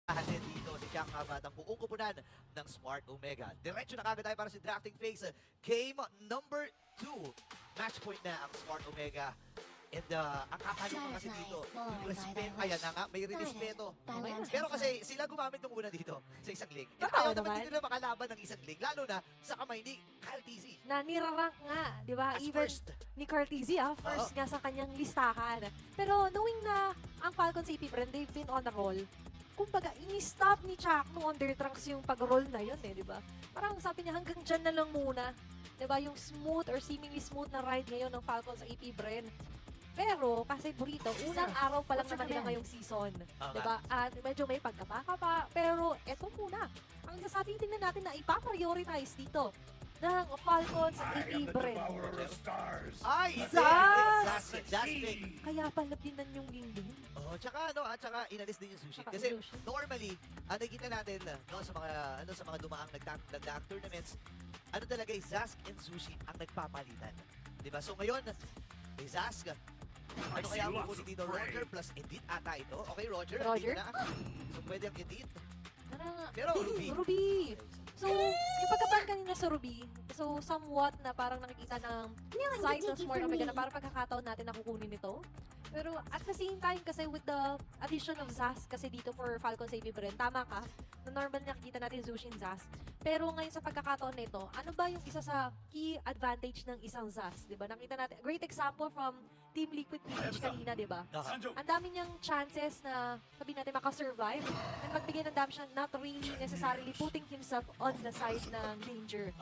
Hatin dito si Jack Amat ang buong kupunan ng Smart Omega. Diretso na kagad tayo para sa drafting phase. Game number 2. Match point na ang Smart Omega. And ang katanungan kasi dito, yung respeto, ayan na nga, may respeto. Pero kasi sila gumamit ng una dito sa isang league. And Totoo ayaw naman naman. din nila makalaban ng isang league, lalo na sa kamay ni Kyle TZ. Na nirarank nga, di ba? As Even first. ni Cartesi, first nga sa kanyang listahan. Pero knowing na ang Falcons AP Brand, they've been on a roll. Kumbaga, ini-stop ni Chakno on their trunks yung pag-roll na yun di ba? Parang sabi niya, hanggang dyan na lang muna. Di ba? Yung smooth or seemingly smooth na ride ngayon ng Falcons AP Brand. Pero, kasi Burrito, unang araw pa lang naman nila ngayong season. Diba? At medyo may pagkapaka pa. Pero, eto muna. Ang sasabihin tingnan natin na ipaprioritize dito ng Falcons AP Brand. Ay, Zas! Jasmine. Kaya pala binan yung Linglin. Oh, tsaka tsaka inalis din yung sushi. Tsaka Kasi sushi. normally, nakikita natin no, sa mga dumaang nagdaang tournaments, talaga Zask and Sushi ang nagpapalitan. 'Di ba? So ngayon, may Zask. Ano kaya ang kukunin dito? Roger plus Edit ata ito. Okay, Roger. Roger? Dito na. So pwede ang Edit. Tara. Pero Ruby. Ruby. So, yung pagkapan kanina sa Ruby, so somewhat na parang nakikita ng side ng Smart Omega na parang pagkakataon natin na kukunin ito. Pero at the same time kasi with the addition of Zas kasi dito for Falcons AP Brand, tama ka, na normal nakikita natin Zushin Zas. Pero ngayon sa pagkakataon nito, ano ba yung isa sa key advantage ng isang Zas? Diba? Nakita natin, great example from Team Liquid PH kanina, diba? Ang dami niyang chances na sabihin natin makasurvive and magbigay ng damage siya not really necessarily putting himself on the side ng danger.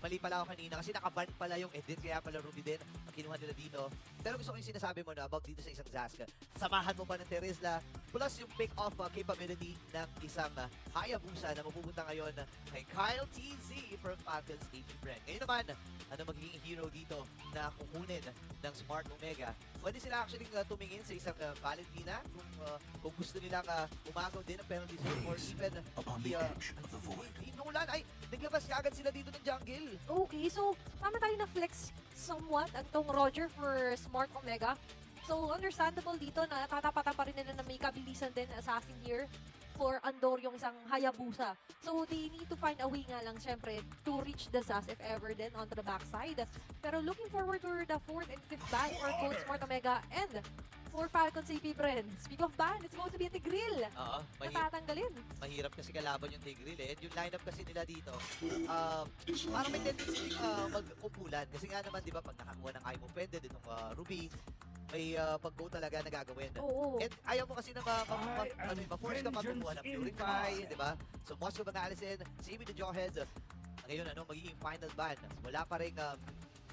Mali pala ako kanina kasi nakaban pala yung Edit, kaya pala Ruby din ang kinuha nila dito. Pero gusto ko yung sinasabi mo na about dito sa isang Zask. Samahan mo pa ng Terizla plus yung pick-off capability ng isang Hayabusa na mapupunta ngayon kay Kyle TZ from Falcons AP Brand. Ngayon naman, ano magiging hero dito na kukunin ng Smart Omega? Pwede sila actually tumingin sa isang Valentina kung gusto nilang umagaw din ng penalty zone or even Nolan. Ay, naglabas agad sila dito ng jungle. Okay, so tama tayo na flex somewhat ang tong Roger for Smart Omega. So understandable dito na tatapatan pa rin nila na may kabilisan din assassin here for Andor yung isang Hayabusa. So they need to find a way nga lang syempre to reach the Zas if ever then onto the backside. Pero looking forward for the 4th and 5th ban for both Smart Omega and for Falcons AP Brand. Speak of ban, it's going to be a Tigreal. Natatanggalin. Mahirap kasi kalaban yung Tigreal eh. And yung lineup kasi nila dito, parang may tendency mag-upulan. Kasi nga naman, di ba, pag nakakuha ng I'm Offended, itong Ruby, may pag-go talaga na gagawin. Oo. And ayaw mo kasi na ma-force ka magkukuha ng Purify, di ba? So, Moscow mag-aalisin, same with the Jawhead. Ngayon, magiging final ban. Wala pa rin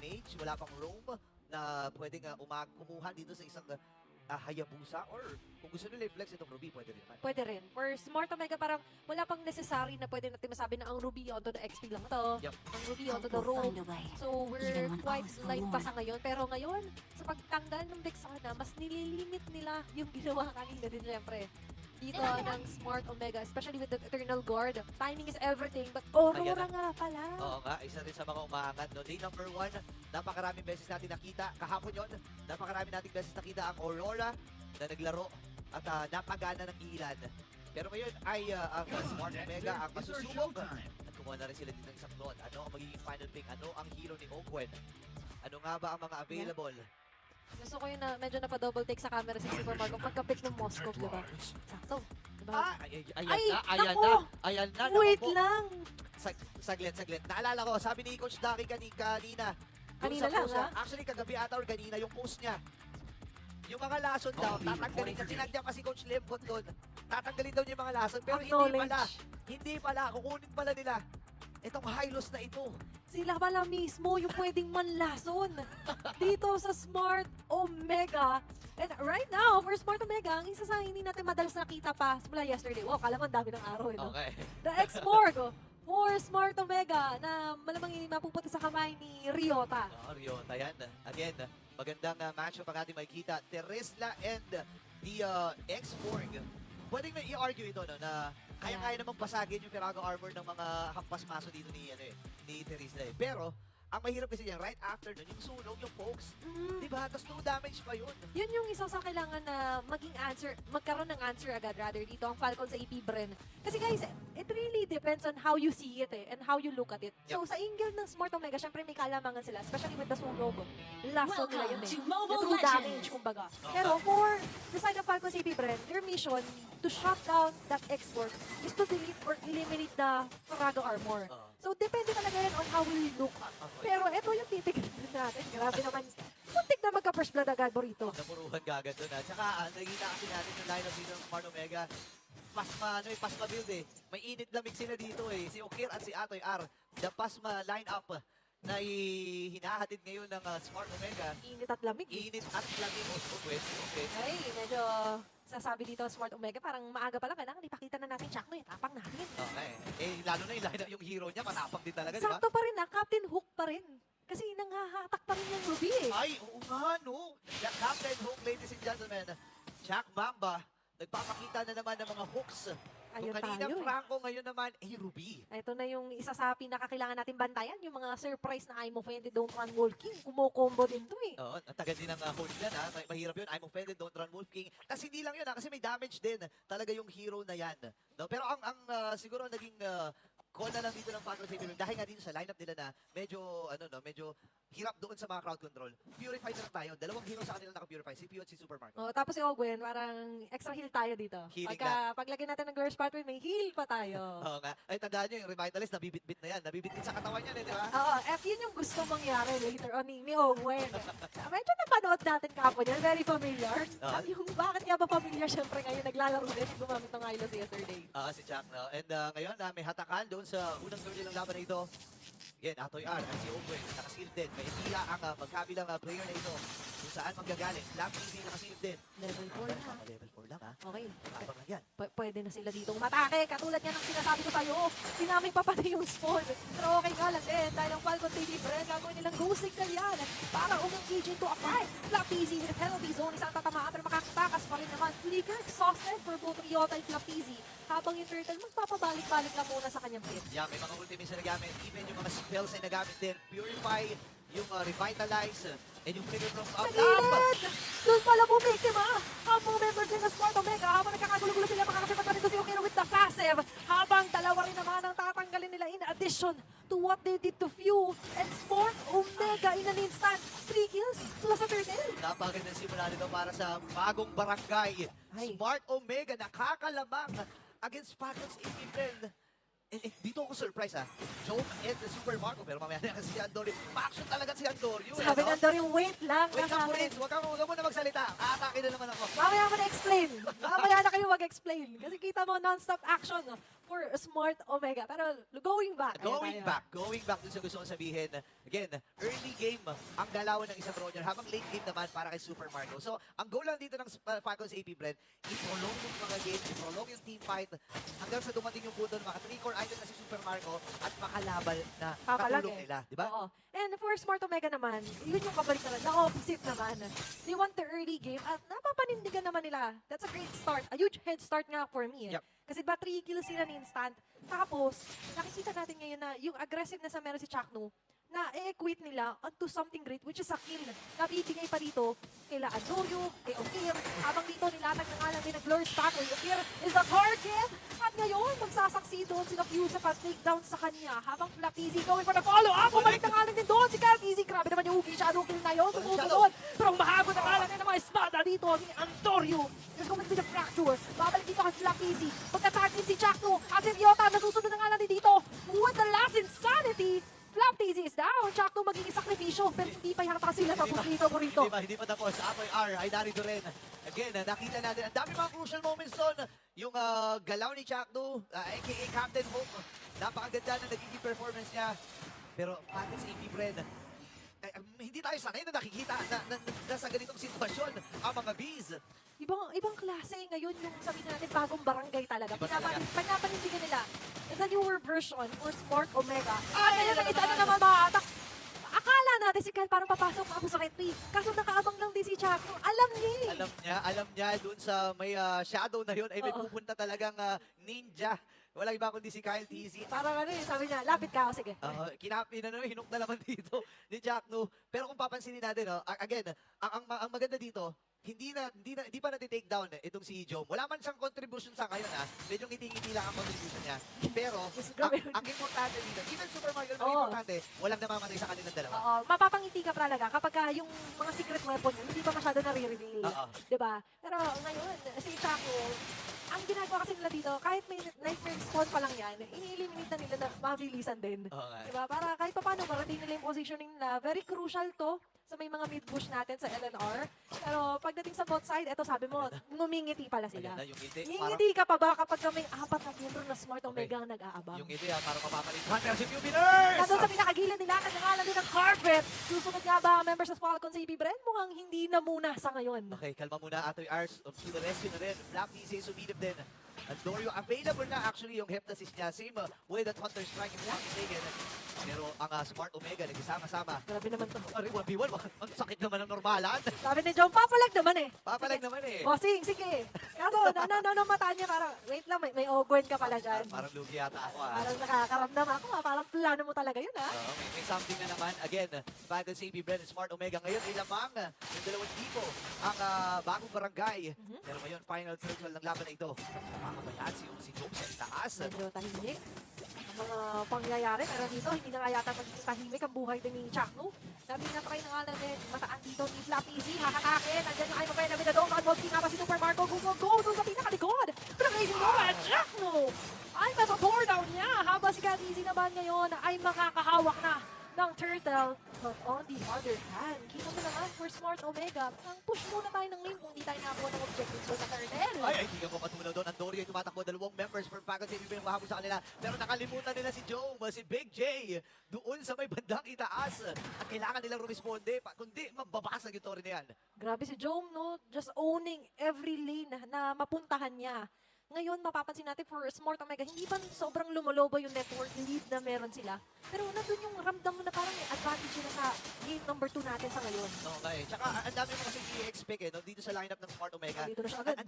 mage, wala pang roam na pwedeng kumuha dito sa isang Hayabusa or kung gusto nila i-flex itong Ruby, pwede rin naman. Pwede rin. For Smart Omega, parang wala pang necessary na pwede natin masabi na ang Ruby onto the XP lang to. Yep. Ang Ruby onto the roam. So, we're quite light pa sa ngayon. Pero ngayon, sa pagtanggal ng Vexana, mas nililimit nila yung ginawa kanina din syempre. Dito ng Smart Omega, especially with the Eternal Guard. Timing is everything, but Aurora nga pala. Oo nga, isa rin sa mga umaangat. No? Day number 1, napakaraming beses natin nakita. Kahapon yon, napakaraming nating beses nakita ang Aurora na naglaro at napagana ng ilan. Pero ngayon ay ang Smart Omega ang masusubok. At kumuha na rin sila dito ng isang clone. Ano ang magiging final pick? Ano ang hero ni Oakwen? Ano nga ba ang mga available? Gusto ko yun na medyo napa-double take sa camera si Super Marco pagkapit ng Moscow, di ba? Sakto. Diba? Ayan na. Wait naku po. lang! Saglit. Naalala ko, sabi ni Coach Daki kanina. Kanina lang, ha? Actually, kagabi ata or kanina, yung post niya. Yung mga lason daw, tatanggalin. Kasi nandiyan pa si Coach Lembot doon. Tatanggalin daw niya yung mga lason. Pero hindi pala. Kukunin pala nila itong high-loss na ito. Sila pala mismo yung pwedeng manlason dito sa Smart Omega. And right now, for Smart Omega, ang isa sa hindi natin madalas nakita pa simula yesterday. Wow, kala mo ang dami ng araw. No? Okay. The X-Morg for Smart Omega na malamang mapupunta sa kamay ni Ryota. Ryota yan. Again, magandang matchup ang ating makikita. Terizla and the X-Morg. Pwedeng na i-argue ito na kaya-kaya namang basagin yung Firago armor ng mga hampas maso dito ni Terizla. Pero ang mahirap kasi yan, right after nun, yung sunog, yung pokes, Mm. diba? Tapos 2 damage pa yun. Yun yung isa sa kailangan na magkaroon ng answer agad rather dito ang Falcon sa AP Bren. Kasi guys, it really depends on how you see it and how you look at it. So sa angle ng Smart Omega, syempre may kalamangan sila, especially with the sunog. Lasso nila yun eh. Yung true damage, kumbaga. Pero for the side of Falcon sa AP Bren, their mission to shut down that export is to delete or eliminate the Farago armor. So depende talaga yan on how we look. Pero eto yung titignan natin. Grabe naman. Muntik na magka-first blood agad, Burrito. Napuruhan kagad doon. Tsaka, nakikita kasi natin yung lineup dito ng Smart Omega. Pasma build eh. May init lamig sila dito eh. Si Okir at si Atoy R. The Pasma lineup na hinahatid ngayon ng Smart Omega. Init at lamig. Init at lamig. Okay. Ay, medyo sasabi dito Smart Omega, parang maaga pa lang, kailangan ipakita na natin Chakno eh, tapang natin. Okay. Lalo na yung lineup, yung hero niya, matapang din talaga, di ba? Sakto pa rin na, Captain Hook pa rin. Kasi nanghahatak pa rin yung Ruby eh. Ay, oo nga, no. The Captain Hook, ladies and gentlemen. Jack Mamba, nagpapakita na naman ng mga hooks. Ayun Nung kanina, tayo eh. Franco, ngayon naman, Ruby. Ito na yung isa sa pinakakailangan natin bantayan, yung mga surprise na I'm offended, don't run Wolf King. Kumo-combo din to eh. Oo, ang tagal din ng hold yan, ha. Mahirap yun. I'm offended, don't run Wolf King. Kasi hindi lang yun, ha. Kasi may damage din. Talaga yung hero na yan. No? Pero siguro naging call na lang dito ng Falcon Saber dahil nga dito sa lineup nila na medyo hirap doon sa mga crowd control. Purify na lang tayo. Dalawang hero sa kanila naka-purify, si Pio at si Super Marco. Oh, tapos si Ogwen, parang extra heal tayo dito. Healing Paglagyan natin ng Girls Pathway, may heal pa tayo. Oo nga. Ay, tandaan nyo, yung Revitalist, nabibit-bit na yan. Nabibit-bit sa katawan yan, di ba? Oo, yun yung gusto mangyari later on ni Ogwen. Medyo napanood natin kapon yan, very familiar. At yung bakit nga ba familiar, syempre ngayon naglalaro din, gumamit ng Hylos yesterday. Si Jack, no? And ngayon, may hatakan doon sa unang turn ng laban na ito. Again, Atoy R at si Ogwen, nakasealed din. May tila ang magkabilang player na ito. Kung saan manggagaling. Lamp TV nakasealed din. Level 4 na. Level 4 lang, ha? Okay. Abang lang yan. Pwede na sila dito umatake. Katulad nga ng sinasabi ko sa'yo, sinaming pa pati yung spawn. Pero okay nga lang din, dahil ang Falcon City Bren, gagawin nilang go signal yan para umengage into a fight. Flap Easy with penalty zone, isang tatamaan pero makakatakas pa rin naman. Flicker exhausted for both Ryota and Flap Easy. Habang yung Turtle, magpapabalik-balik lang muna sa kanyang pit. Yeah, may mga ultimates na nagamit. Even yung mga spells ay nagamit din. Purify, yung Revitalize, and yung Flicker from Sa up. gilid! Doon pala bumiktima ang mga members din ng Smart Omega habang nagkakagulo-gulo sila makakasipat pa rin si Okiro with the passive habang dalawa rin naman ang tatanggalin nila in addition to what they did to Few and Smart Omega in an instant 3 kills plus a turtle. Napagandang simula nito para sa bagong barangay. Ay. Smart Omega nakakalamang against Falcons Friend. Dito ako surprise ha. Joke and the Super Marco. Pero mamaya na si Andori. Ma-action talaga si Andori. Sabi ng Dory, wait lang. Wait lang nasa po akin. rin. Huwag mo na magsalita. Aatake na naman ako. Mamaya mo na-explain. Mamaya na kayo mag-explain. Kasi kita mo non-stop action for Smart Omega. Pero going back. Going back dun sa gusto kong sabihin. Again, early game ang galawan ng isang Roger habang late game naman para kay Super Marco. So, ang goal lang dito ng Falcons AP Brand, i-prolong yung mga game, i-prolong yung team fight hanggang sa dumating yung punto ng mga 3-core item na si Super Marco at makalaban na katulong nila. Di ba? Oo. And for Smart Omega naman, yun yung pabalik naman. Na-opposite naman. They want the early game at napapanindigan naman nila. That's a great start. A huge head start nga for me. Yep. Kasi ba 3 kills sila ni instant. Tapos, nakikita natin ngayon na yung aggressiveness na meron si Chakno, na i-equate nila onto something great, which is a kill. Nabibigay pa dito kila Adoyo, kay Okir. Habang dito nilatag ng alam din ng Glorious Battle. Okir is the target. At ngayon, magsasaksi doon sila Fuse sa pag-takedown sa kanya. Habang Flap Easy going for the follow-up. Bumalik ng alam din doon si Flap Easy. Grabe naman yung Ugi Shadow kill na yun. Sumusunod. Pero ang mahabot ng alam din ng mga espada dito ni Antorio. There's going to be the fracture. Babalik dito kay Flap Easy. Pagka-target si Chakno at si Ryota. Nasusunod ng alam din dito. With the last insanity. Flap Daisy is down. Chakno magiging sakripisyo. Pero hindi pa yata sila tapos dito po rito. Hindi pa tapos. Atoy R ay narito rin. Again, nakita natin. Ang dami mga crucial moments doon. Yung galaw ni Chakno, aka Captain Hook. Napakaganda na nagiging performance niya. Pero Falcons AP Bren, hindi tayo sanay na nakikita na sa ganitong sitwasyon ang mga bees. Ibang klase ngayon yung sabihin natin bagong barangay talaga. Iba talaga. Pinapanindigan nila. It's a newer version for Smart Omega. Ay, Ngayon alam ang isa naman. na naman maatak. Akala natin si Kyle parang papasok ako sa referee. Kaso nakaabang lang din si Chakno. Alam niya eh. Alam niya dun sa may shadow na yun ay may Oo. pupunta talagang ninja. Walang iba kundi si Kyle TZ. Parang ano eh, sabi niya, lapit ka, o sige. Hinok na naman dito ni Jack No. Pero kung papansinin natin, no, again, ang maganda dito, hindi pa na-take down itong si Jom. Wala man siyang contribution sa ngayon, ha. Medyo ngiti-ngiti lang ang contribution niya. Pero, Yes, grabe. ang importante dito, even Super Mario, ang Oo. importante, walang namamatay sa kanilang dalawa. Oo, mapapangiti ka talaga kapag yung mga secret weapon yun, hindi pa masyado nare-reveal. Oo. Diba? Pero ngayon, si Chaco, ang ginagawa kasi nila dito, kahit may nightmare spawn pa lang yan, ini-eliminate na nila na mabilisan din. Oo nga. Diba? Para kahit pa paano, marating nila yung positioning nila. Very crucial to sa may mga mid-push natin sa LNR. Pero pagdating sa bot side, eto sabi mo, ngumingiti pala Ayan sila. na, yung ngiti. Ngingiti ka pa ba kapag may apat na miyembro na Smart Okay. Omega ang nag-aabang? Yung ngiti, para mapapalit. Hunter si Pew Winners! Nandun sa pinakagilid nila, kanyangalan din ng carpet. Susunod nga ba ang members of Falcon sa Bren? Mukhang hindi na muna sa ngayon. Okay, kalma muna. Atoy Ars, to the rescue na rin. Black DC sumilip din. At Dorio, available na actually yung hypnosis niya. Same way that Hunter Strike is not mistaken. Pero ang Smart Omega, nagsama-sama. Grabe naman to. Ari, 1v1, ang sakit naman ng normalan. Sabi ni John, papalag naman eh. Papalag naman eh. Bossing, sige. Kaso, mata niya parang, wait lang, may Ogwen ka pala dyan. Parang lugi yata ako Parang nakakaramdam ako, parang plano mo talaga yun ha. may something na naman. Again, Falcon CP Bren and Smart Omega. Ngayon, ilamang yung dalawang tipo ang bagong barangay. Pero ngayon, final circle ng laban na ito. Makakabayaan si Joe sa itaas. Medyo tahimik. Ang mga pangyayari, pero dito, hindi na nga yata magiging tahimik ang buhay din ni Chakno. Sabi na try na nga lang din, mataan dito ni Flap Easy, hakatakin. Nandiyan na kayo mabaya na Vidadong, nakadbog nga pa si Super Marco, go doon sa pinakalikod. Pero raising mo ba, Chakno? Ay, mapabore down niya. Habang si Cat Easy naman ngayon ay makakahawak na ng turtle. But on the other hand, kita mo naman for Smart Omega, ang push muna tayo ng lane kung di tayo nakakuha ng objectives for the turtle. Ay, hindi ka po matunaw doon. Ang Dorio ay tumatakbo. Dalawang members for Falcon CP Bren mahabol sa kanila. Pero nakalimutan nila si Joe, si Big J. Doon sa may bandang itaas. At kailangan nilang rumisponde. Kundi mababasag yung Dorio na yan. Grabe si Jome, no? Just owning every lane na mapuntahan niya. Ngayon, mapapansin natin for Smart Omega, hindi pa sobrang lumolobo yung network lead na meron sila. Pero nandun yung ramdam mo na parang may advantage sila sa game number 2 natin sa ngayon. Okay. Tsaka ang dami mo kasi i-expect no? Dito sa lineup ng Smart Omega. Dito na siya agad.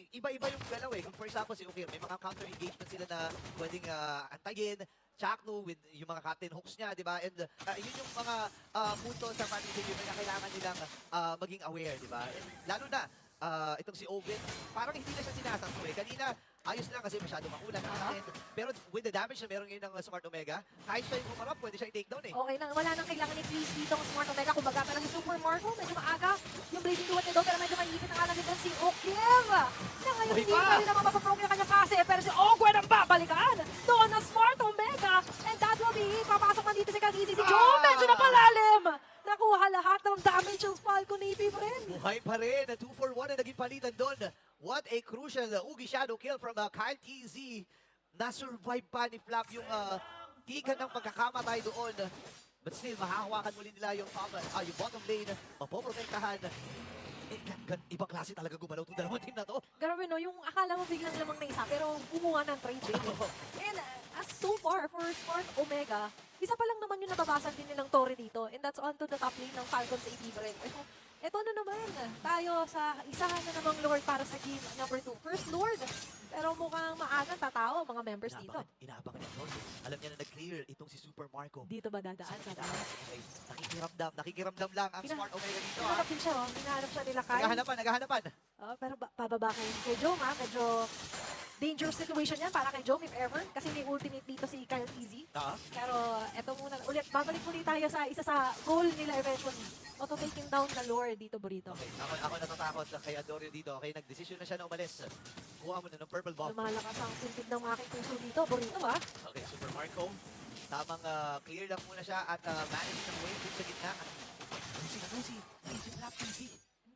Iba-iba yung galaw eh. Kung for example si Ukir, may mga counter engagement sila na pwedeng antayin. Chakno with yung mga captain hooks niya, di ba? And yun yung mga punto sa fantasy game na kailangan nilang maging aware, di ba? And lalo na, itong si Owen, parang hindi na siya sinasakto eh. Kanina, ayos lang kasi masyado makulan. Pero with the damage na meron ngayon ng Smart Omega, kahit siya yung kumarap, pwede siya i-take down eh. Okay lang, wala nang kailangan ni Chris dito ang Smart Omega. Kumbaga pa lang si Super Marco, medyo maaga. Yung blazing duwat niya doon, pero medyo maipit na kalang si Okier. Na ngayon hindi pa rin naman mapaprong yung kanyang pase, pero si Ogwen ang babalikan. Doon ang Smart Omega. And that will be, papasok man dito si Kagisi. Si Joe, medyo napalalim. Nakuha lahat ng damage ng Falcon Navy Bren. Buhay pa rin. 2-for-1 na naging palitan doon. What a crucial Ugi Shadow kill from Kyle TZ. Na-survive pa ni Flap yung tikan ng pagkakamatay doon. But still, mahahawakan muli nila yung bottom lane. Mapoprotektahan. Ibang klase talaga gumalaw itong dalawang team na to. Grabe no, yung akala mo biglang lamang na isa, pero gumawa ng trade din. And as so far, for Smart Omega, isa pa lang naman yung nababasag din nilang Torre dito. And that's onto the top lane ng Falcons AD Bren. Ito na naman, tayo sa isa na namang Lord para sa game number 2. First Lord, pero mukhang maagang tatao mga members dito. Inaabangan niya doon. Alam niya na nag-clear itong si Super Marco. Dito ba dadaan? Okay, nakikiramdam lang ang Smart Omega dito. Hinahanap din siya, hinahanap siya nila Kyle. Naghahanapan. Pero pababa kay Jome, medyo dangerous situation yan para kay Jome if ever. Kasi may ultimate dito si Kyle Easy. Pero eto muna, babalik muli tayo sa isa sa goal nila eventually. Auto-taking down na Lord dito, Burrito. Okay, ako natatakot kay Adorio dito. Okay, nag-decision na siya na umalis. Kuha mo na ng purple bomb. Lumalakas ang tintig ng aking puso dito, Burrito ha. Okay, Super Marco. Tamang clear lang muna siya at manage ng wave dun sa gitna. Si Flap easy.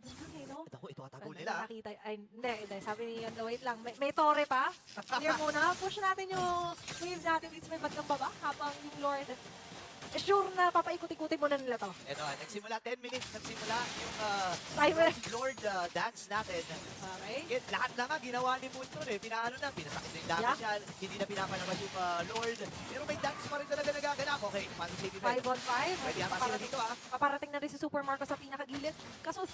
Okay, no? Ito atagol Ano, nila. nakita, ay, hindi, sabi ni Yanda, wait lang, may Torre pa. Clear muna, push natin yung wave natin dito may bandang baba habang yung Lord sure na papaikot-ikutin mo na nila to. Eto, nagsimula 10 minutes, nagsimula yung Timer. Lord dance natin. Okay. Lahat na nga ginawa ni Moon nun eh. Pinaano na, pinasakit na yung damage yan. Hindi na pinapanabas yung Lord. Pero may dance pa rin talaga nagaganap. Okay, paano si 5 on 5. Pwede yata sila dito ah. Paparating na rin si Super Marco sa pinakagilid. Kaso,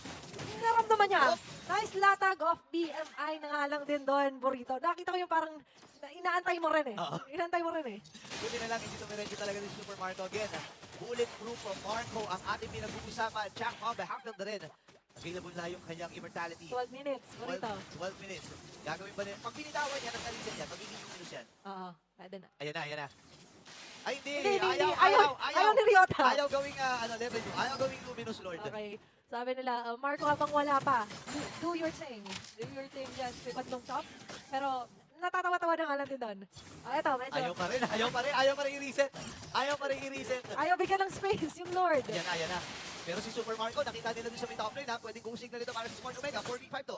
naramdaman niya. Nice latag of BMI na nga lang din doon, Burrito. Nakita ko yung parang inaantay mo rin eh. Oo. Inaantay mo rin eh. Buti na lang, hindi tumirenyo talaga ni Super Marco again. Bulletproof Marco ang ating pinag-uusapan. Jack Bomba, Hackfield na rin. Available na yung kanyang immortality. 12 minutes, Burrito. 12 minutes. Gagawin ba rin? Pag binitawan niya, nagkalisan niya, magiging minus yan. Oo, pwede na. Ayan na, ayan na. Ay, hindi. Hindi. Ayaw Ayaw ni Ryota. Ayaw gawing level 2. Ayaw gawing luminous Lord. Okay. Sabi nila, Marco, habang wala pa, do your thing. Do your thing dyan with tatlong top. Pero, natatawa-tawa na nga lang din doon. Eto, medyo. Ayaw pa rin i-reset. Ayaw pa rin i-reset. Ayaw bigyan ng space yung Lord. Ayan na. Pero si Super Marco, nakita nila dun sa may top lane ha. Pwedeng kung signal ito para sa Smart Omega. 4v5 to.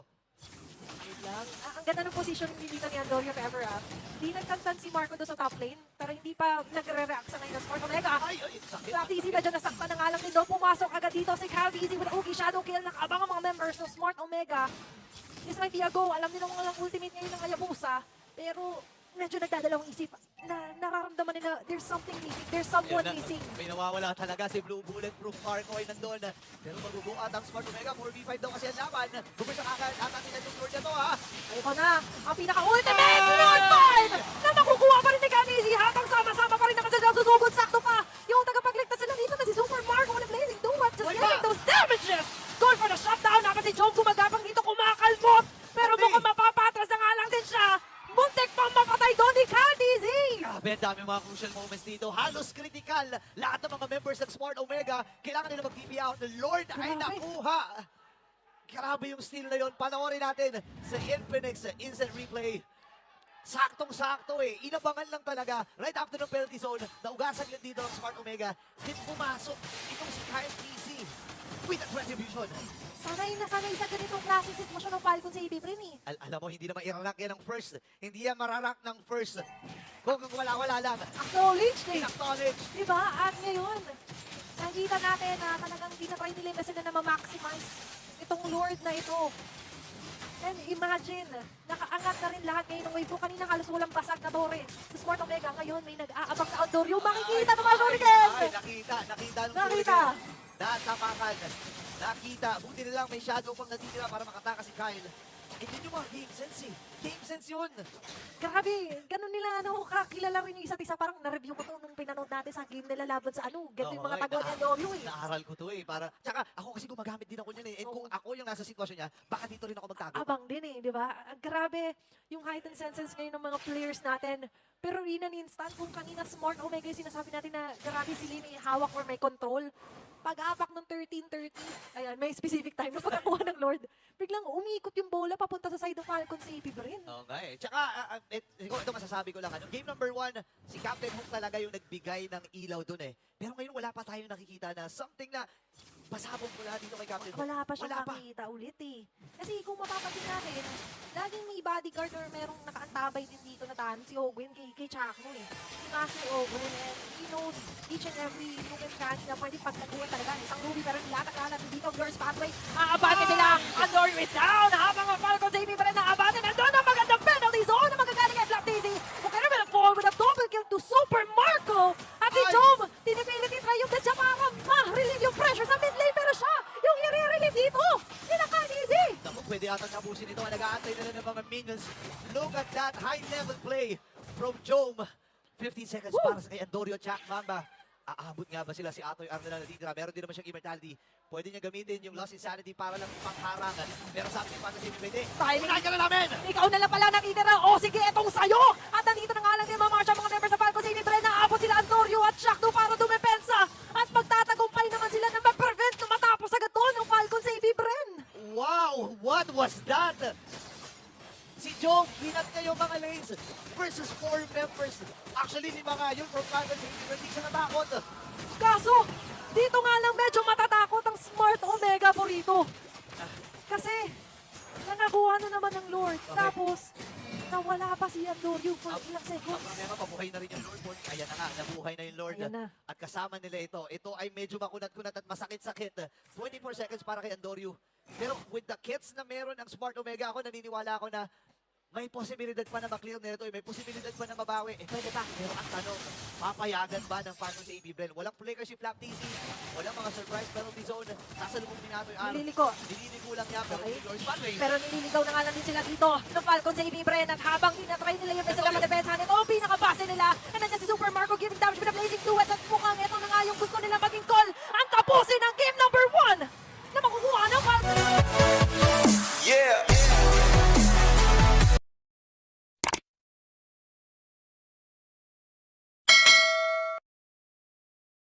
Wait lang. Ang ganda ng position dito ni Andorio if ever ah. Hindi nagtantan si Marco doon sa top lane, pero hindi pa nagre-react sa ngayon ng Smart Omega. Ay, sakit. Black Easy medyo nasaktan na nga lang din doon. Pumasok agad dito si Cal Easy with Oogie Shadow Kill. Nakabang ang mga members ng Smart Omega. This might be a go. Alam nila mga ultimate ngayon ng Hayabusa. Pero medyo nagdadalawang isip na nararamdaman nila there's something missing. There's someone missing. May nawawala talaga si Blue Bulletproof Marco ay nandun. Pero magubuat ang Smart Omega. 4v5 daw kasi ang laban. Bumisa kakalakan nila yung Lord na to ha. Ito na, ang pinaka-ultimate Lord Fight na makukuha pa rin ni Kanizi habang sama-sama pa rin naman sila susugod. Sakto pa yung tagapagligtas sila dito na si Super Marco with a blazing duet just getting those damages. Going for the shutdown. Dapat si Jom gumagapang dito kumakalbot. Pero mukhang mapapatras na nga lang din siya. Muntik pang mapatay doon ni Kanizi. Grabe, ang dami mga crucial moments dito. Halos critical. Lahat ng mga members ng Smart Omega, kailangan nila mag-TP out. The Lord ay Grabe. nakuha. Grabe yung steal na yun. Panoorin natin sa Infinix Instant Replay. Saktong-sakto eh. Inabangan lang talaga. Right after ng penalty zone, naugasan yun dito ng Smart Omega. Then pumasok itong si Kyle PC with that retribution. Sanay na sanay sa ganitong klaseng sitwasyon ng Falcon sa AB Brin eh. Alam mo, hindi naman i-rank yan ng first. Hindi yan mararank ng first. Kung wala-wala lang. Acknowledged eh. Acknowledge. Diba? At ngayon, nakita natin na talagang tinatry nila na sila na ma-maximize itong Lord na ito. And imagine, nakaangat na rin lahat ngayon ng wave. Kanina halos walang basag na torre. Sa Smart Omega ngayon may nag-aabang na Andorio. Makikita ng mga Hurricane! Ay, nakita ng Nakita! Natapakan. Nakita. Buti na lang may shadow pang natitira para makataka si Kyle. Eh, yun yung mga game sense eh. Game sense yun. Grabe, ganun nila kakilala rin yung isa't isa. Parang na-review ko to nung pinanood natin sa game nila laban sa ganito yung mga taguan ni Andorio eh. Naaral ko to eh. Tsaka ako kasi gumagamit din ako niyan eh. And kung ako yung nasa sitwasyon niya, baka dito rin ako magtago. Abang din eh, di ba? Grabe yung heightened senses ngayon ng mga players natin. Pero in an instant, kung kanina Smart Omega yung sinasabi natin na grabe sila may hawak or may control, pag-apak ng 13:30, ayan, may specific time na pagkakuha ng Lord, biglang umiikot yung bola papunta sa side of Falcon si AP Brin. Oo nga eh. Tsaka, ito masasabi ko lang. Game number 1, si Captain Hook talaga yung nagbigay ng ilaw dun eh. Pero ngayon wala pa tayong nakikita na something na pasabog mula dito kay Captain Hook. Wala pa siyang Wala pa. makita ulit eh. Kasi kung mapapansin natin, laging may bodyguard or merong nakaantabay din dito na tahan si Ogwin kay Chakmo eh. Si Master Ogwin and he knows each and every nook and cranny na pwede pagtaguan talaga. Isang Ruby pero nilatak dito ang Girls Pathway. Aabate sila! Andorio is down! Habang ang Falcon sa pa rin naabate. Nandun ang magandang penalty zone na magagaling kay Black Daisy. Kung kaya naman forward with a double kill to Super Marco. At si Jom, tinipilit i-try yung test siya para ma-relieve yung pressure sa mid lane. Pero siya, yung i-relieve dito. Nilakad easy. Naku, pwede atang tapusin ito. Nag-aantay na lang ng mga minions. Look at that high-level play from Jom. 15 seconds para sa kay Andorio Jack Mamba. Aabot nga ba sila si Atoy Arna na natitira? Meron din naman siyang immortality. Pwede niya gamitin yung Lost Insanity para lang pangharangan. Pero sa ating fantasy, pwede. Unahin ka na namin! Ikaw na lang pala nakitira. O sige, etong sayo. At nandito na nga lang din mga members sa Falcon City Bren. Naabot sila Andorio at Shakdo para dumepensa. At magtatagumpay naman sila na mag-prevent na matapos agad doon ng Falcon City Bren. Wow! What was that? Si Jom, hinat niya yung mga lanes versus 4 members. Actually, ni mga yun from Falcon City, hindi siya natakot. Kaso, dito nga lang medyo matatakot ang Smart Omega Burrito. Kasi, nakakuha na naman ng Lord. Okay. Tapos, Nawala pa si Andorio for Ang- ilang Ang seconds. problema, pabuhay na rin yung Lord. Ayan na nga, nabuhay na yung Lord. Ayan na. At kasama nila ito. Ito ay medyo makunat-kunat at masakit-sakit. 24 seconds para kay Andorio. Pero with the kits na meron ang Smart Omega, ako naniniwala ako na may posibilidad pa na maklear nito. May posibilidad pa na mabawi. Pwede pa. Pero ang tanong, papayagan ba ng Phantom sa AB Bren? Walang flicker si Flap TC. Walang mga surprise penalty zone. Sasalubong din natin ang Nililiko. Nililigo lang niya. Pero Okay. Lord Spotway. Pero nililigaw na nga lang din sila dito ng Falcon sa AB Bren at habang tinatry nila yung sila madepensahan ito, ang pinakabase nila na nandiyan si Super Marco giving damage with a blazing duets at mukhang